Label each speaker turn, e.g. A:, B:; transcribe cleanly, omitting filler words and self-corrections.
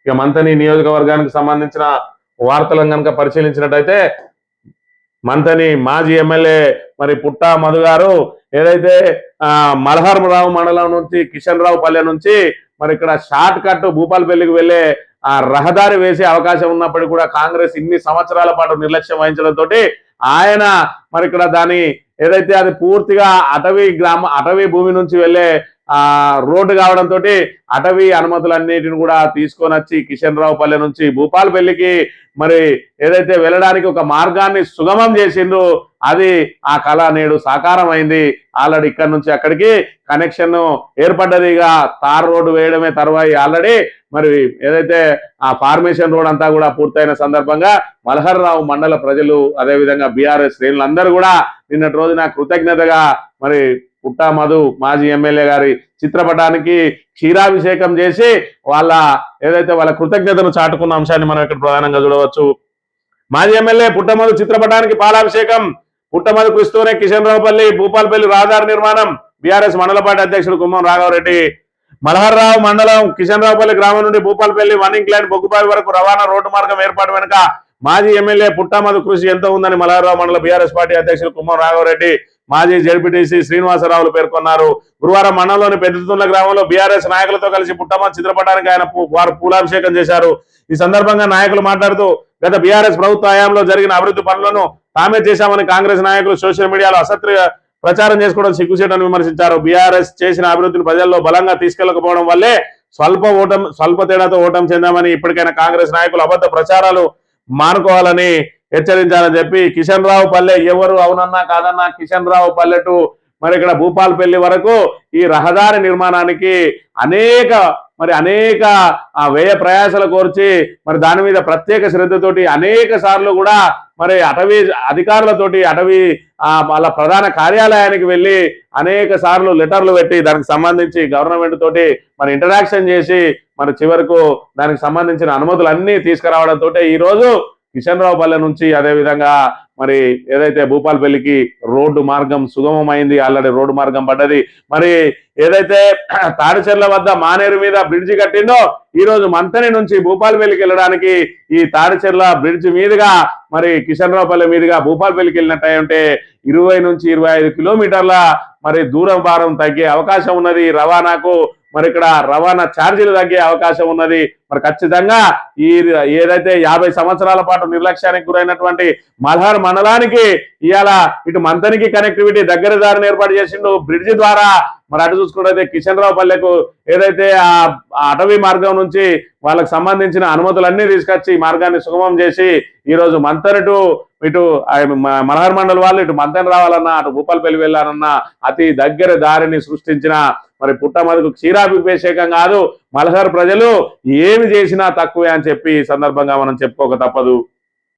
A: ఇక మంథని నియోజకవర్గానికి సంబంధించిన వార్తలను కనుక పరిశీలించినట్టయితే మంథని మాజీ ఎమ్మెల్యే మరి పుట్టా మధు గారు ఏదైతే మల్హార్రావు మండలం నుంచి కిషన్ రావు పల్లె నుంచి మరి ఇక్కడ షార్ట్ కట్ భూపాలపల్లికి వెళ్లే ఆ రహదారి వేసే అవకాశం ఉన్నప్పటికీ కూడా కాంగ్రెస్ ఇన్ని సంవత్సరాల పాటు నిర్లక్ష్యం వహించడంతో ఆయన మరి ఇక్కడ దాని ఏదైతే అది పూర్తిగా అటవీ భూమి నుంచి వెళ్లే రోడ్డు కావడంతో అటవీ అనుమతులన్నిటిని కూడా తీసుకొని వచ్చి కిషన్ రావు పల్లె నుంచి భూపాలపల్లికి మరి ఏదైతే వెళ్ళడానికి ఒక మార్గాన్ని సుగమం చేసిండ్రు అది ఆ కళ నేడు సాకారం అయింది. ఆల్రెడీ ఇక్కడ నుంచి అక్కడికి కనెక్షన్ ఏర్పడ్డది. ఇక తార్ రోడ్డు వేయడమే తర్వాయి ఆల్రెడీ మరి ఏదైతే ఆ ఫార్మేషన్ రోడ్ అంతా కూడా పూర్తయిన సందర్భంగా మల్హార్రావు మండల ప్రజలు అదేవిధంగా బీఆర్ఎస్ శ్రేణులందరూ కూడా నిన్నటి రోజున కృతజ్ఞతగా మరి పుట్టా మధు మాజీ ఎమ్మెల్యే గారి చిత్రపటానికి క్షీరాభిషేకం చేసి వాళ్ళ కృతజ్ఞతను చాటుకున్న అంశాన్ని మనం ఇక్కడ ప్రధానంగా చూడవచ్చు. మాజీ ఎమ్మెల్యే పుట్టమధు చిత్రపటానికి పాలాభిషేకం. పుట్టమధు కృషితోనే కిషన్ రావుపల్లి భూపాలపల్లి రహదారి నిర్మాణం. బీఆర్ఎస్ మండల పార్టీ అధ్యక్షుడు కుమ్మం రాఘవరెడ్డి. మల్హార్రావు మండలం కిషన్ రావుపల్లి గ్రామం నుండి భూపాలపల్లి వన్నింగ్ లైన్ బొగ్గుబావి వరకు రవాణా రోడ్డు మార్గం ఏర్పాటు వెనుక మాజీ ఎమ్మెల్యే పుట్టమధు కృషి ఎంతో ఉందని మల్హార్రావు మండల బీఆర్ఎస్ పార్టీ అధ్యక్షుడు కుమ్మం రాఘవరెడ్డి మాజీ జడ్పీటీసీ శ్రీనివాసరావులు పేర్కొన్నారు. గురువారం మండలంలోని పెద్దతున్న గ్రామంలో బీఆర్ఎస్ నాయకులతో కలిసి పుట్టమధు చిత్రపటానికి వారు పూలాభిషేకం చేశారు. ఈ సందర్భంగా నాయకులు మాట్లాడుతూ గత బీఆర్ఎస్ ప్రభుత్వ హయాంలో జరిగిన అభివృద్ధి పనులను తామే చేశామని కాంగ్రెస్ నాయకులు సోషల్ మీడియాలో అసత్య ప్రచారం చేసుకోవడం సిగ్గుచేటని విమర్శించారు. బీఆర్ఎస్ చేసిన అభివృద్ధిని ప్రజల్లో బలంగా తీసుకెళ్లకపోవడం వల్లే స్వల్ప తేడాతో ఓటమి చెందామని ఇప్పటికైనా కాంగ్రెస్ నాయకులు అబద్ధ ప్రచారాలు మానుకోవాలని హెచ్చరించాలని చెప్పి కిషన్ రావు పల్లె ఎవరు అవునన్నా కాదన్నా కిషన్ రావు పల్లె టు మరి ఇక్కడ భూపాలపల్లి వరకు ఈ రహదారి నిర్మాణానికి అనేక వ్యయ ప్రయాసాలు కోర్చి మరి దాని మీద ప్రత్యేక శ్రద్ధతోటి అనేక సార్లు కూడా మరి అటవీ అధికారులతోటి వాళ్ళ ప్రధాన కార్యాలయానికి వెళ్ళి అనేక సార్లు లెటర్లు పెట్టి దానికి సంబంధించి గవర్నమెంట్ తోటి మరి ఇంటరాక్షన్ చేసి మరి చివరకు దానికి సంబంధించిన అనుమతులన్నీ తీసుకురావడంతో ఈ రోజు కిషన్ రావు పల్లె నుంచి అదేవిధంగా మరి ఏదైతే భూపాలపల్లికి రోడ్డు మార్గం సుగమమైంది. ఆల్రెడీ రోడ్డు మార్గం పడ్డది. మరి ఏదైతే తాడిచెర్ల వద్ద మానేరు మీద బ్రిడ్జి కట్టిందో ఈ రోజు మంథని నుంచి భూపాలపల్లికి వెళ్ళడానికి ఈ తాడిచెర్ల బ్రిడ్జి మీదుగా మరి కిషన్ రావు పల్లె మీదుగా భూపాలపల్లికి వెళ్ళినట్టు 20 నుంచి 25 కిలోమీటర్ల మరి దూరం భారం తగ్గే అవకాశం ఉన్నది. రవాణాకు మరి ఇక్కడ రవాణా ఛార్జీలు తగ్గే అవకాశం ఉన్నది. మరి ఖచ్చితంగా ఏదైతే 50 సంవత్సరాల పాటు నిర్లక్ష్యానికి గురైనటువంటి మల్హార్ మండలానికి ఇవాళ ఇటు మంథనికి కనెక్టివిటీ దగ్గర దారిని ఏర్పాటు చేసిండు బ్రిడ్జి ద్వారా. మరి అటు చూసుకుంటే కిషన్ రావు పల్లెకు ఏదైతే ఆ అటవీ మార్గం నుంచి వాళ్ళకి సంబంధించిన అనుమతులన్నీ తీసుకొచ్చి మార్గాన్ని సుగమం చేసి ఈ రోజు మంథని టు ఇటు మల్హార్ మండలి వాళ్ళు ఇటు మంథని రావాలన్నా అటు భూపాలపల్లి వెళ్ళాలన్నా అతి దగ్గర దారిని సృష్టించిన మరి పుట్టమధుకు క్షీరాభిషేకం కాదు. మల్హార్ ప్రజలు ఏమి చేసినా తక్కువే అని చెప్పి ఈ సందర్భంగా మనం చెప్పుకోక తప్పదు.